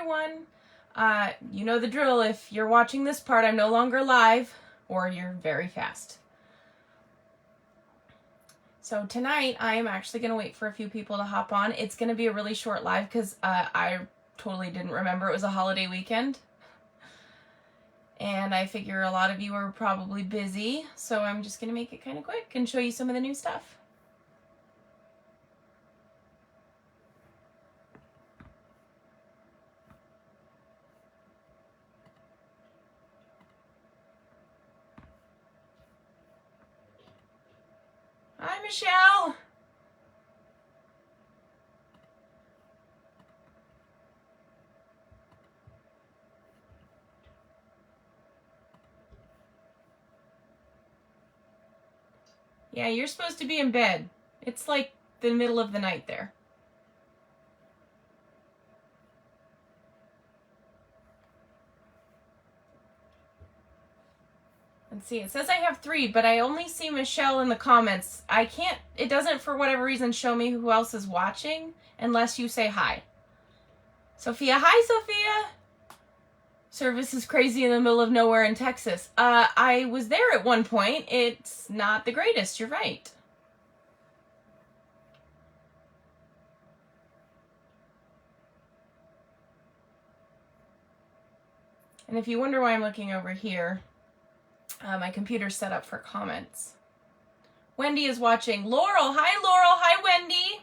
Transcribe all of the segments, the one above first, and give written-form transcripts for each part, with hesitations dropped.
everyone. You know the drill. If you're watching this part, I'm no longer live, or you're very fast. So tonight, I am actually going to wait for a few people to hop on. It's going to be a really short live because I totally didn't remember it was a holiday weekend. And I figure a lot of you are probably busy, so I'm just going to make it kind of quick and show you some of the new stuff. Hi, Michelle. Yeah, you're supposed to be in bed. It's like the middle of the night there. Let's see, it says I have 3, but I only see Michelle in the comments. It doesn't for whatever reason show me who else is watching unless you say hi. Sophia, hi Sophia. Service is crazy in the middle of nowhere in Texas. I was there at one point. It's not the greatest, you're right. And if you wonder why I'm looking over here, my computer's set up for comments. Wendy is watching. Laurel, hi Wendy.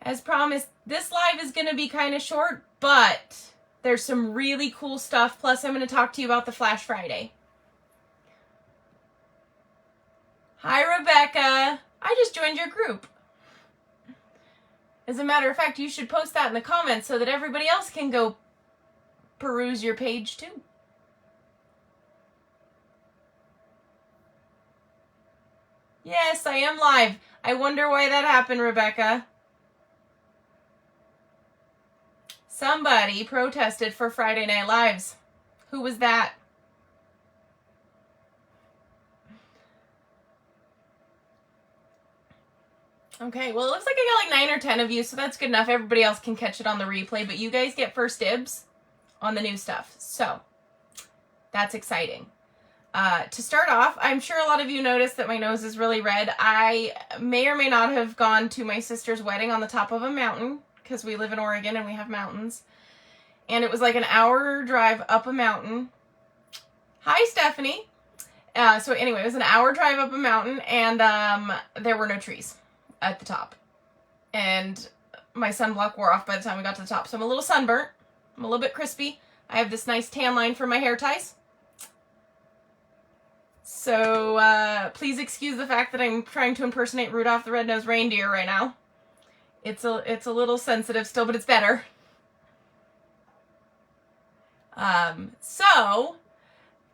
As promised, this live is going to be kind of short, but there's some really cool stuff. Plus, I'm going to talk to you about the Flash Friday. Hi, Rebecca. I just joined your group. As a matter of fact, you should post that in the comments so that everybody else can go peruse your page too. Yes, I am live. I wonder why that happened, Rebecca. Somebody protested for Friday Night Lives. Who was that? Okay, well, it looks like I got like 9 or 10 of you, so that's good enough. Everybody else can catch it on the replay, but you guys get first dibs on the new stuff. So, that's exciting. To start off, I'm sure a lot of you noticed that my nose is really red. I may or may not have gone to my sister's wedding on the top of a mountain, because we live in Oregon and we have mountains. And it was like an hour drive up a mountain. Hi, Stephanie. So anyway, it was an hour drive up a mountain, and there were no trees at the top. And my sunblock wore off by the time we got to the top. So I'm a little sunburnt. I'm a little bit crispy. I have this nice tan line for my hair ties. So please excuse the fact that I'm trying to impersonate Rudolph the Red-Nosed Reindeer right now. It's a little sensitive still, but it's better. So,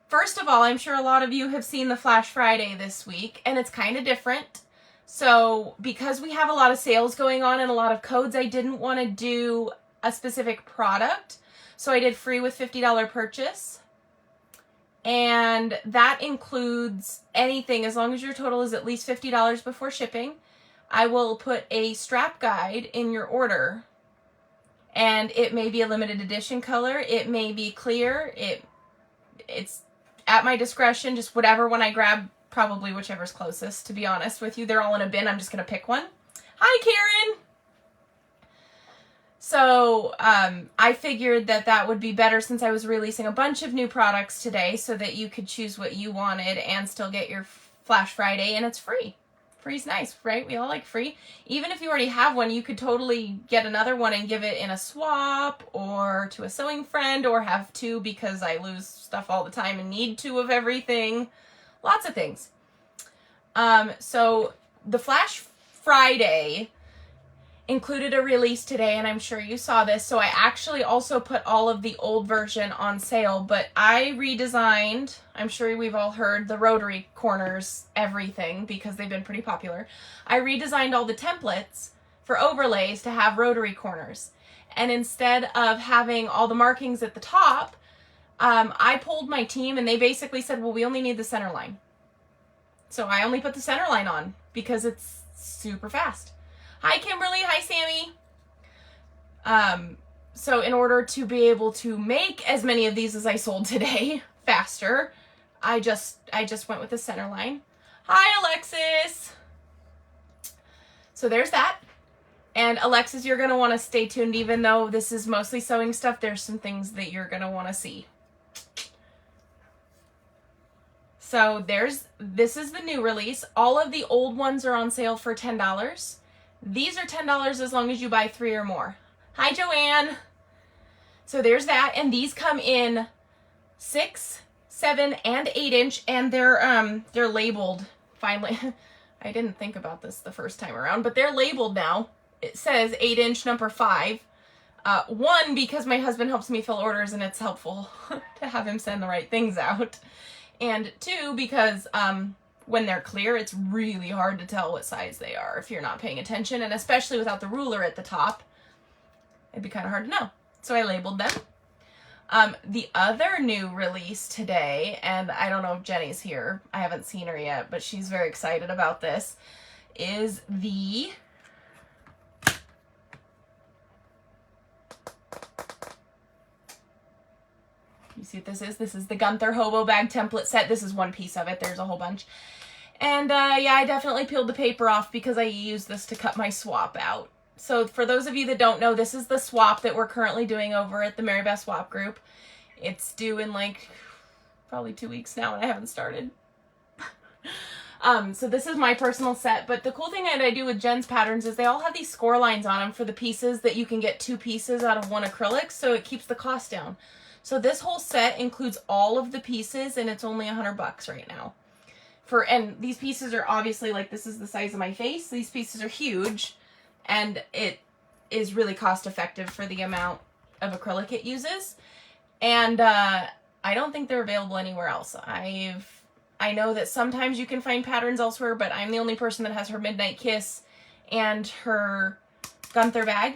first of all, I'm sure a lot of you have seen the Flash Friday this week, and it's kind of different. So, because we have a lot of sales going on and a lot of codes, I didn't want to do a specific product. So I did free with $50 purchase. And that includes anything as long as your total is at least $50 before shipping. I will put a strap guide in your order, and it may be a limited edition color. It may be clear. It's at my discretion, just whatever one I grab, probably whichever's closest, to be honest with you. They're all in a bin. I'm just going to pick one. Hi, Karen. So I figured that would be better since I was releasing a bunch of new products today so that you could choose what you wanted and still get your Flash Friday, and it's free. Free's nice, right? We all like free. Even if you already have one, you could totally get another one and give it in a swap or to a sewing friend, or have 2 because I lose stuff all the time and need 2 of everything. Lots of things. So the Flash Friday included a release today, and I'm sure you saw this. So I actually also put all of the old version on sale, but I redesigned, I'm sure we've all heard, the rotary corners, everything, because they've been pretty popular. I redesigned all the templates for overlays to have rotary corners. And instead of having all the markings at the top, I polled my team, and they basically said, well, we only need the center line. So I only put the center line on because it's super fast. Hi, Kimberly. Hi, Sammy. So in order to be able to make as many of these as I sold today faster, I just went with the center line. Hi, Alexis. So there's that. And Alexis, you're going to want to stay tuned. Even though this is mostly sewing stuff, there's some things that you're going to want to see. So this is the new release. All of the old ones are on sale for $10. These are $10 as long as you buy 3 or more. Hi, Joanne. So there's that. And these come in 6, 7, and 8 inch. And they're labeled finally. I didn't think about this the first time around, but they're labeled now. It says 8 inch number 5. 1, because my husband helps me fill orders and it's helpful to have him send the right things out. And 2, because when they're clear, it's really hard to tell what size they are if you're not paying attention. And especially without the ruler at the top, it'd be kind of hard to know. So I labeled them. The other new release today, and I don't know if Jenny's here. I haven't seen her yet, but she's very excited about this, is the... You see what this is? This is the Gunther Hobo Bag template set. This is one piece of it. There's a whole bunch. And yeah, I definitely peeled the paper off because I used this to cut my swap out. So for those of you that don't know, this is the swap that we're currently doing over at the Mary Beth Swap Group. It's due in like probably 2 weeks now and I haven't started. So this is my personal set, but the cool thing that I do with Jen's patterns is they all have these score lines on them for the pieces that you can get 2 pieces out of 1 acrylic, so it keeps the cost down. So this whole set includes all of the pieces and it's only $100 right now. And these pieces are obviously, like, this is the size of my face. These pieces are huge and it is really cost effective for the amount of acrylic it uses. And I don't think they're available anywhere else. I know that sometimes you can find patterns elsewhere, but I'm the only person that has her Midnight Kiss and her Gunther bag.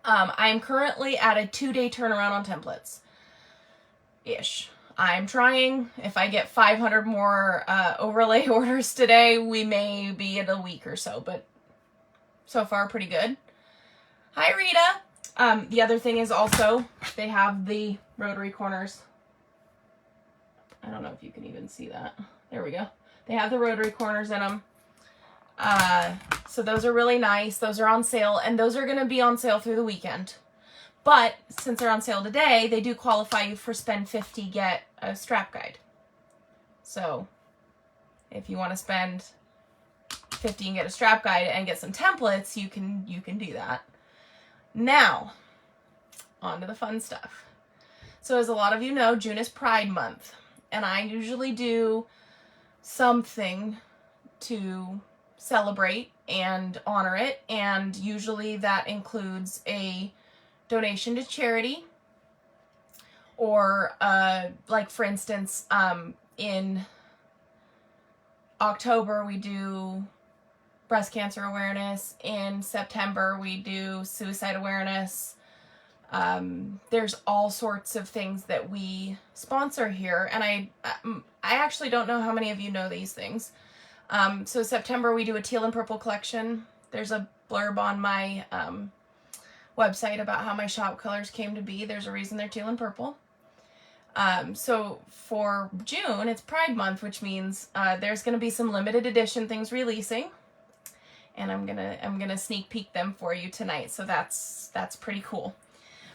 I'm currently at a 2-day turnaround on templates-ish. I'm trying. If I get 500 more overlay orders today, we may be at a week or so, but so far pretty good. Hi, Rita. The other thing is also they have the rotary corners. I don't know if you can even see that. There we go. They have the rotary corners in them. So those are really nice. Those are on sale, and those are going to be on sale through the weekend. But since they're on sale today, they do qualify you for spend 50, get a strap guide. So if you want to spend 50 and get a strap guide and get some templates, you can do that. Now, on to the fun stuff. So as a lot of you know, June is Pride Month, and I usually do something to celebrate and honor it, and usually that includes a donation to charity, or like for instance, in October we do breast cancer awareness. In September we do suicide awareness. There's all sorts of things that we sponsor here, and I actually don't know how many of you know these things. So September we do a teal and purple collection. There's a blurb on my website about how my shop colors came to be. There's a reason they're teal and purple. So for June, it's Pride Month, which means there's going to be some limited edition things releasing, and I'm gonna sneak peek them for you tonight. So that's pretty cool.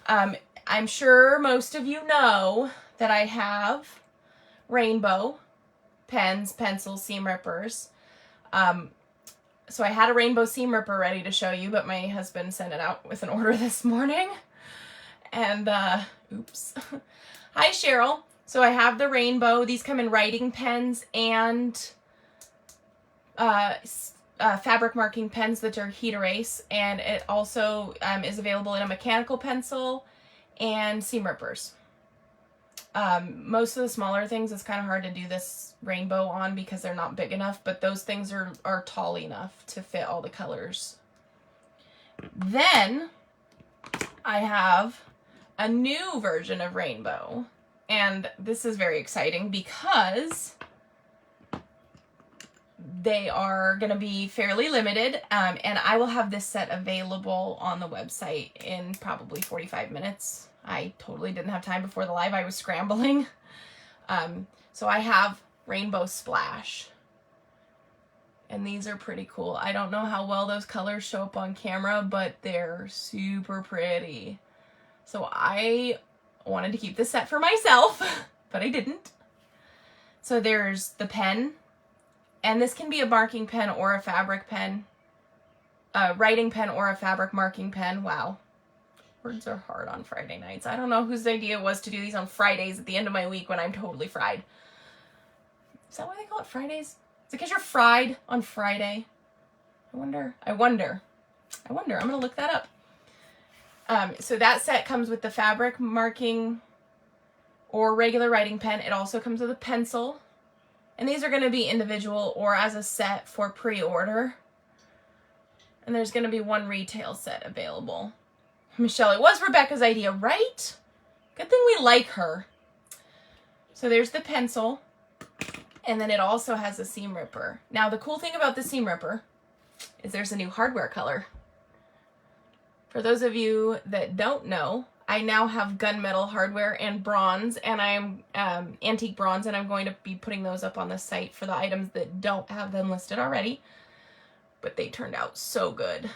I'm sure most of you know that I have rainbow pens, pencils, seam rippers. So I had a rainbow seam ripper ready to show you, but my husband sent it out with an order this morning. And, oops. Hi, Cheryl. So I have the rainbow. These come in writing pens and fabric marking pens that are heat erase. And it also is available in a mechanical pencil and seam rippers. Most of the smaller things, it's kind of hard to do this rainbow on because they're not big enough, but those things are tall enough to fit all the colors. Then I have a new version of rainbow, and this is very exciting because They are going to be fairly limited, and I will have this set available on the website in probably 45 minutes. I totally didn't have time before the live. I was scrambling. So I have Rainbow Splash. And these are pretty cool. I don't know how well those colors show up on camera, but they're super pretty. So I wanted to keep this set for myself, but I didn't. So there's the pen. And this can be a marking pen or a fabric pen. A writing pen or a fabric marking pen. Wow. Words are hard on Friday nights. I don't know whose idea it was to do these on Fridays at the end of my week when I'm totally fried. Is that why they call it Fridays? Is it because you're fried on Friday? I wonder. I'm going to look that up. So that set comes with the fabric marking or regular writing pen. It also comes with a pencil. And these are going to be individual or as a set for pre-order. And there's going to be one retail set available. Michelle, it was Rebecca's idea, right? Good thing we like her. So there's the pencil. And then it also has a seam ripper. Now, the cool thing about the seam ripper is there's a new hardware color. For those of you that don't know, I now have gunmetal hardware and bronze, and I'm antique bronze, and I'm going to be putting those up on the site for the items that don't have them listed already. But they turned out so good.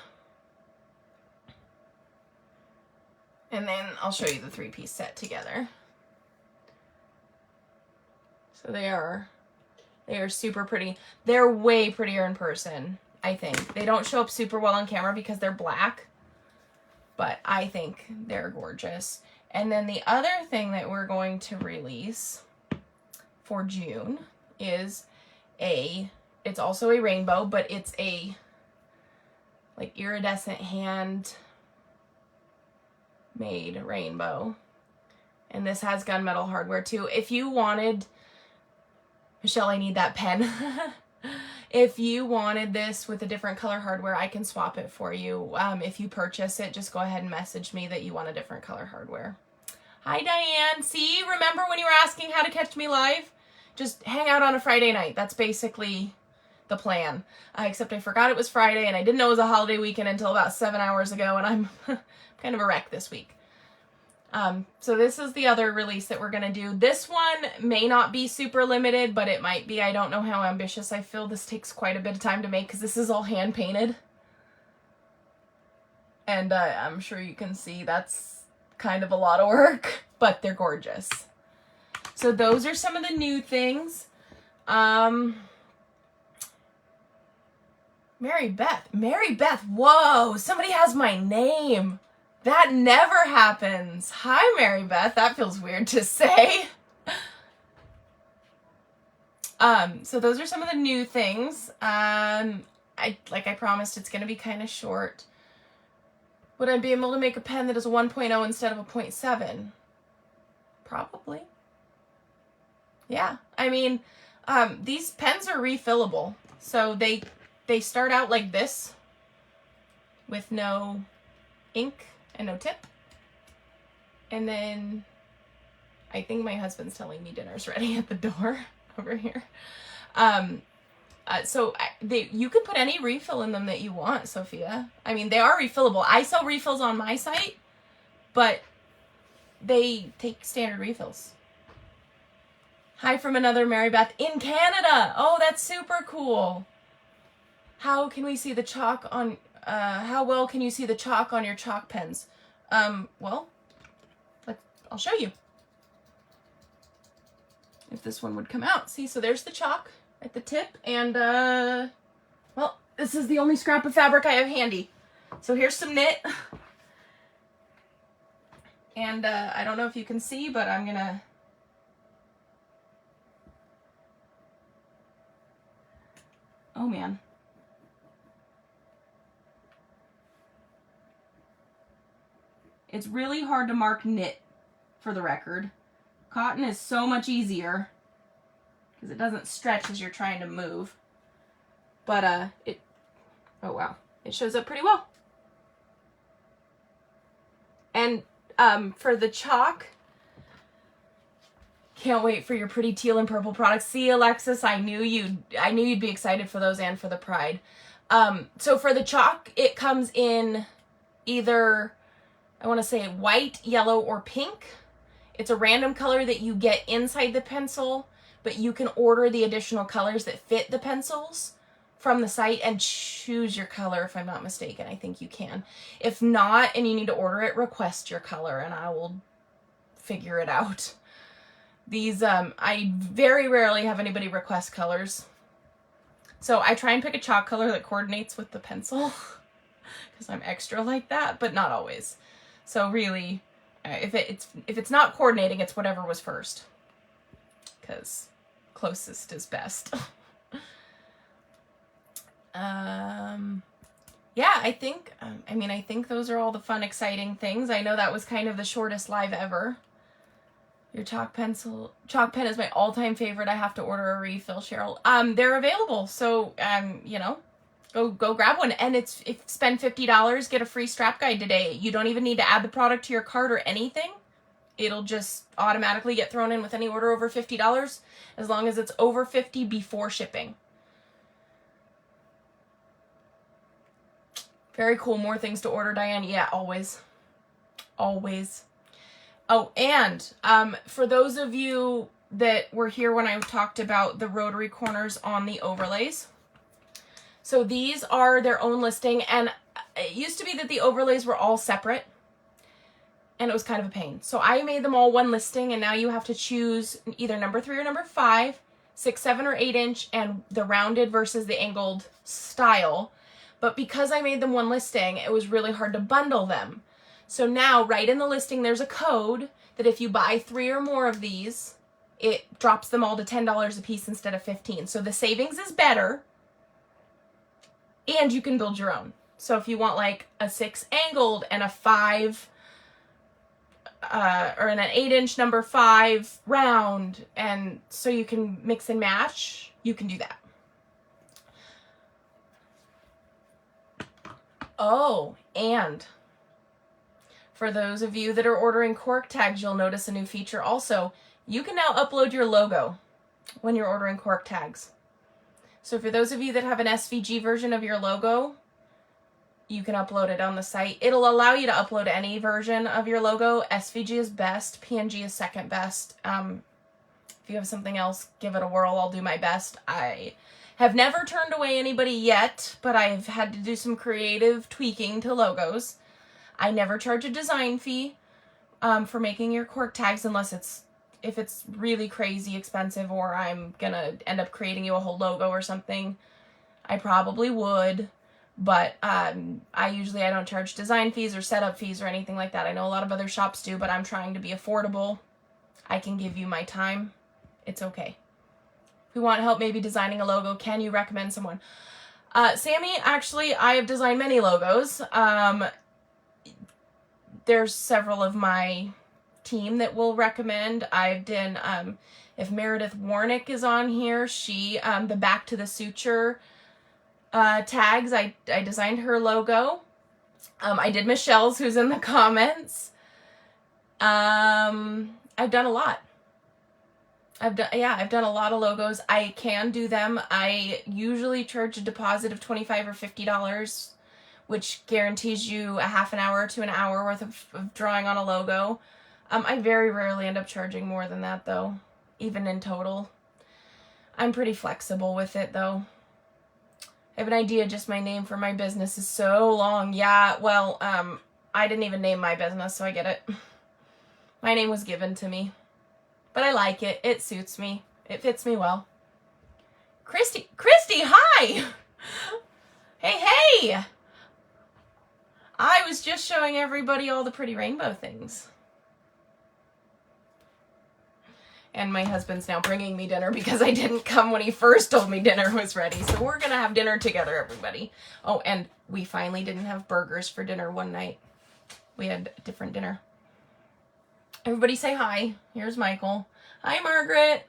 And then I'll show you the 3-piece set together. So they are super pretty. They're way prettier in person, I think. They don't show up super well on camera because they're black, but I think they're gorgeous. And then the other thing that we're going to release for June is it's also a rainbow, but it's a like iridescent hand made rainbow. And this has gunmetal hardware too. If you wanted, Michelle, I need that pen. If you wanted this with a different color hardware, I can swap it for you. If you purchase it, just go ahead and message me that you want a different color hardware. Hi, Diane. See, remember when you were asking how to catch me live? Just hang out on a Friday night. That's basically the plan. Except I forgot it was Friday and I didn't know it was a holiday weekend until about 7 hours ago, and I'm kind of a wreck this week. So this is the other release that we're going to do. This one may not be super limited, but it might be. I don't know how ambitious I feel. This takes quite a bit of time to make because this is all hand painted. And I'm sure you can see that's kind of a lot of work, but they're gorgeous. So those are some of the new things. Mary Beth, whoa, somebody has my name. That never happens. Hi, Mary Beth. That feels weird to say. So those are some of the new things. Like I promised, it's going to be kind of short. Would I be able to make a pen that is a 1.0 instead of a 0.7? Probably. Yeah. I mean, these pens are refillable. So they start out like this with no ink and no tip. And then I think my husband's telling me dinner's ready at the door over here. So you can put any refill in them that you want, Sophia. I mean, they are refillable. I sell refills on my site, but they take standard refills. Hi from another Mary Beth in Canada. Oh, that's super cool. How can we see the chalk on, how well can you see the chalk on your chalk pens? Well, I'll show you. If this one would come out. See, so there's the chalk at the tip, and, well, this is the only scrap of fabric I have handy. So here's some knit. And, I don't know if you can see, but I'm gonna... Oh, man. It's really hard to mark knit, for the record. Cotton is so much easier because it doesn't stretch as you're trying to move. But oh wow, it shows up pretty well. And for the chalk, Can't wait for your pretty teal and purple products. See, Alexis, I knew you'd be excited for those and for the Pride. So for the chalk, it comes in either, I want to say white, yellow, or pink. It's a random color that you get inside the pencil, but you can order the additional colors that fit the pencils from the site and choose your color, if I'm not mistaken. I think you can. If not, and you need to order it, request your color and I will figure it out. These, I very rarely have anybody request colors. So I try and pick a chalk color that coordinates with the pencil because I'm extra like that, but not always. So really, if it's not coordinating, it's whatever was first, because closest is best. Yeah, I think, I think those are all the fun, exciting things. I know that was kind of the shortest live ever. Your chalk pen is my all-time favorite. I have to order a refill, Cheryl. They're available, so go grab one. And if spend $50, get a free strap guide today. You don't even need to add the product to your cart or anything. It'll just automatically get thrown in with any order over $50, as long as it's over $50 before shipping. Very cool. More things to order, Diane. Yeah, always. Always. Oh, and for those of you that were here when I talked about the rotary corners on the overlays, so these are their own listing, and it used to be that the overlays were all separate, and it was kind of a pain. So I made them all one listing, and now you have to choose either number 3 or number 5, 6, 7, or 8 inch, and the rounded versus the angled style. But because I made them one listing, it was really hard to bundle them. So now, right in the listing, there's a code that if you buy 3 or more of these, it drops them all to $10 a piece instead of $15. So the savings is better, and you can build your own. So if you want like a 6 angled and a 5, or an 8 inch number 5 round, and so you can mix and match, you can do that. Oh, and for those of you that are ordering cork tags, you'll notice a new feature also. You can now upload your logo when you're ordering cork tags. So for those of you that have an SVG version of your logo, you can upload it on the site. It'll allow you to upload any version of your logo. SVG is best. PNG is second best. If you have something else, give it a whirl. I'll do my best. I have never turned away anybody yet, but I've had to do some creative tweaking to logos. I never charge a design fee for making your cork tags unless if it's really crazy expensive or I'm gonna end up creating you a whole logo or something. I probably would, but I don't charge design fees or setup fees or anything like that. I know a lot of other shops do, but I'm trying to be affordable. I can give you my time. It's okay. If you want help maybe designing a logo, can you recommend someone? Sammy, actually, I have designed many logos. There's several of my team that will recommend. I've done, if Meredith Warnick is on here, she, the Back to the Suture tags, I designed her logo. I did Michelle's, who's in the comments. I've done a lot. I've done a lot of logos. I can do them. I usually charge a deposit of $25 or $50, which guarantees you a half an hour to an hour worth of drawing on a logo. I very rarely end up charging more than that, though, even in total. I'm pretty flexible with it, though. I have an idea, just my name for my business is so long. Yeah, well, I didn't even name my business, so I get it. My name was given to me. But I like it. It suits me. It fits me well. Christy, hi! Hey! I was just showing everybody all the pretty rainbow things. And my husband's now bringing me dinner because I didn't come when he first told me dinner was ready. So we're going to have dinner together, everybody. Oh, and we finally didn't have burgers for dinner one night. We had a different dinner. Everybody say hi. Here's Michael. Hi, Margaret.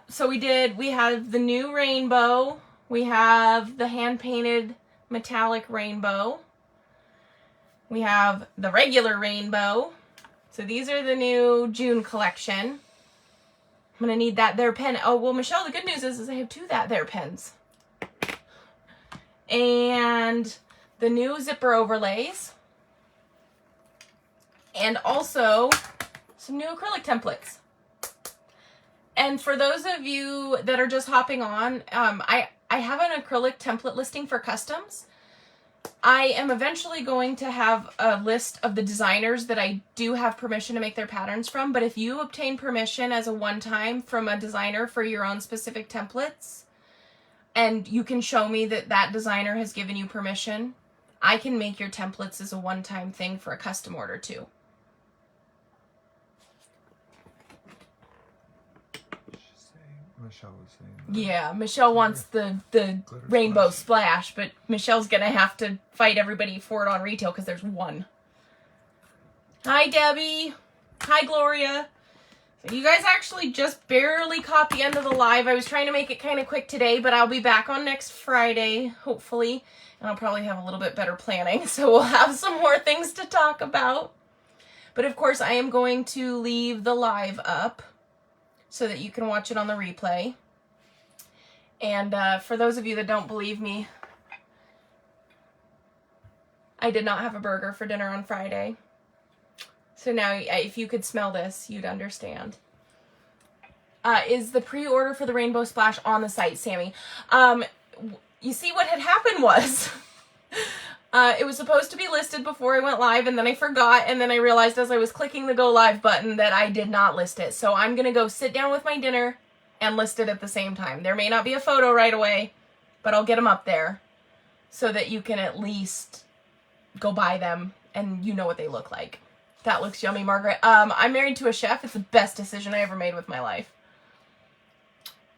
So we have the new rainbow. We have the hand-painted metallic rainbow. We have the regular rainbow. So these are the new June collection. I'm going to need that there pen. Oh, well, Michelle, the good news is I have 2 that there pens. And the new zipper overlays. And also some new acrylic templates. And for those of you that are just hopping on, I have an acrylic template listing for customs. I am eventually going to have a list of the designers that I do have permission to make their patterns from, but if you obtain permission as a one-time from a designer for your own specific templates, and you can show me that that designer has given you permission, I can make your templates as a one-time thing for a custom order too. Michelle was saying. Yeah, Michelle wants the rainbow splash, but Michelle's gonna have to fight everybody for it on retail because there's one. Hi, Debbie. Hi, Gloria. So you guys actually just barely caught the end of the live. I was trying to make it kind of quick today, but I'll be back on next Friday, hopefully, and I'll probably have a little bit better planning, so we'll have some more things to talk about. But of course, I am going to leave the live up so that you can watch it on the replay. And for those of you that don't believe me, I did not have a burger for dinner on Friday. So now, if you could smell this, you'd understand. Is the pre-order for the Rainbow Splash on the site, Sammy? You see, what had happened was it was supposed to be listed before I went live, and then I forgot, and then I realized as I was clicking the go live button that I did not list it. So I'm going to go sit down with my dinner and list it at the same time. There may not be a photo right away, but I'll get them up there so that you can at least go buy them and you know what they look like. That looks yummy, Margaret. I'm married to a chef. It's the best decision I ever made with my life.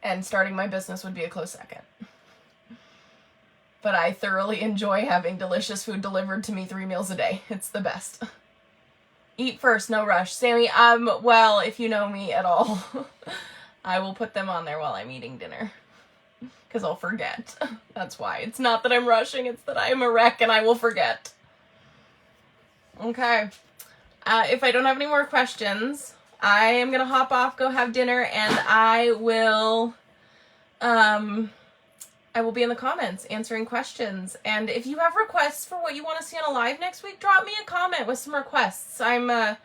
And starting my business would be a close second. But I thoroughly enjoy having delicious food delivered to me 3 meals a day. It's the best. Eat first, no rush. Sammy, well, if you know me at all, I will put them on there while I'm eating dinner. Because I'll forget. That's why. It's not that I'm rushing, it's that I am a wreck and I will forget. Okay. If I don't have any more questions, I am going to hop off, go have dinner, and I will be in the comments answering questions. And if you have requests for what you want to see on a live next week, drop me a comment with some requests. I'm running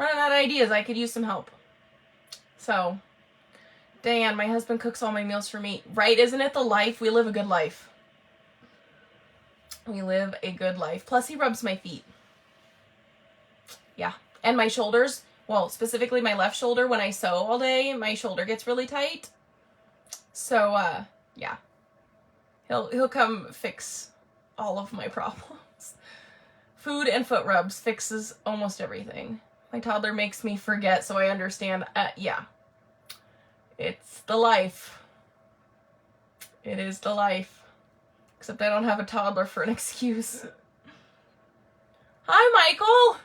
out of ideas. I could use some help. So, Diane, my husband cooks all my meals for me. Right? Isn't it the life? We live a good life. We live a good life. Plus, he rubs my feet. Yeah. And my shoulders. Well, specifically my left shoulder. When I sew all day, my shoulder gets really tight. So, yeah. He'll come fix all of my problems. Food and foot rubs fixes almost everything. My toddler makes me forget, so I understand. Yeah. It's the life. It is the life. Except I don't have a toddler for an excuse. Hi, Michael!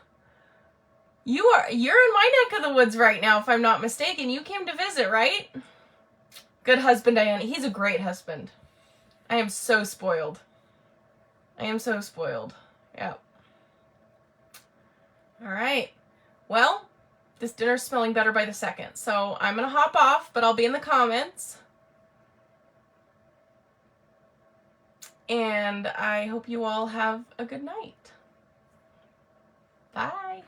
You're in my neck of the woods right now, if I'm not mistaken. You came to visit, right? Good husband, Diana. He's a great husband. I am so spoiled. I am so spoiled. Yep. All right. Well, this dinner's smelling better by the second. So I'm going to hop off, but I'll be in the comments. And I hope you all have a good night. Bye.